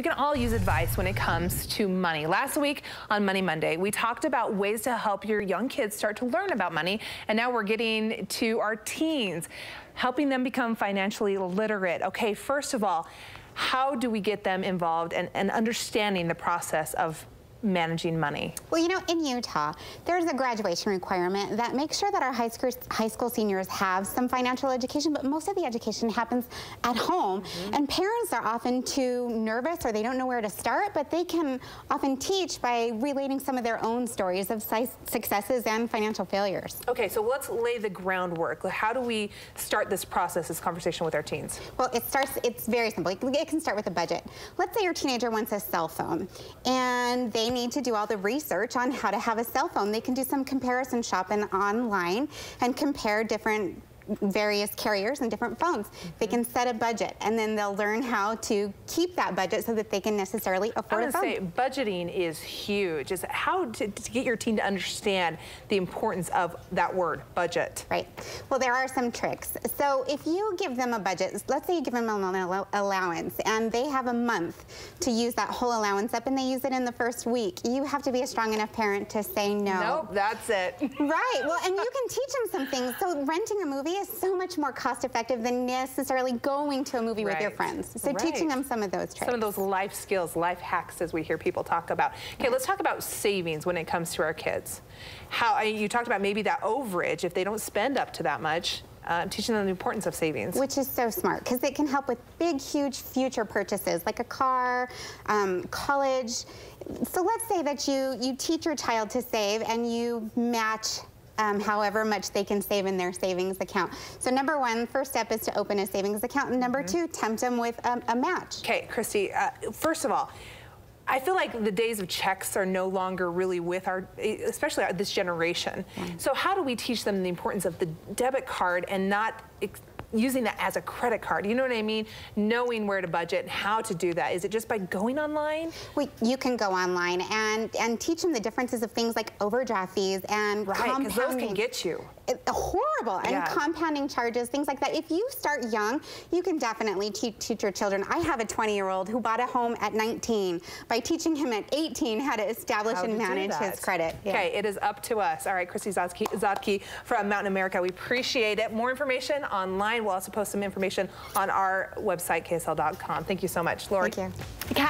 We can all use advice when it comes to money. Last week on Money Monday, we talked about ways to help your young kids start to learn about money. And now we're getting to our teens, helping them become financially literate. Okay, first of all, how do we get them involved and understanding the process of managing money? Well, you know, in Utah, there's a graduation requirement that makes sure that our high school seniors have some financial education, but most of the education happens at home. And parents are often too nervous or they don't know where to start, but they can often teach by relating some of their own stories of successes and financial failures. Okay, so let's lay the groundwork. How do we start this process, this conversation with our teens? Well, it's very simple. It can start with a budget. Let's say your teenager wants a cell phone and they need to do all the research on how to have a cell phone. They can do some comparison shopping online and compare different various carriers and different phones. They can set a budget and then they'll learn how to keep that budget so that they can necessarily afford a phone. I would say budgeting is huge. Is how to get your teen to understand the importance of that word, budget. Right. Well, there are some tricks. So if you give them a budget, let's say you give them an allowance and they have a month to use that whole allowance up and they use it in the first week, you have to be a strong enough parent to say no. Nope, that's it. Right. Well, and you can teach them some things. So renting a movie is so much more cost effective than necessarily going to a movie with your friends. So teaching them some of those tricks. Some of those life skills, life hacks, as we hear people talk about. Okay, let's talk about savings when it comes to our kids. How you talked about maybe that overage, if they don't spend up to that much, teaching them the importance of savings. Which is so smart, because it can help with big, huge future purchases, like a car, college. So let's say that you teach your child to save and you match however much they can save in their savings account. So number one, first step is to open a savings account, and number two, tempt them with a match. Okay, Christy, first of all, I feel like the days of checks are no longer really with especially this generation. So how do we teach them the importance of the debit card and not using that as a credit card? You know what I mean? Knowing where to budget and how to do that. Is it just by going online? Well, you can go online and teach them the differences of things like overdraft fees and compounding. Because those can get you. Horrible. And compounding charges, things like that. If you start young, you can definitely teach your children. I have a 20-year-old who bought a home at 19 by teaching him at 18 how to establish and manage his credit. Okay, it is up to us. All right, Christy Zotke from Mountain America. We appreciate it. More information online. We'll also post some information on our website, KSL.com. Thank you so much, Lori. Thank you.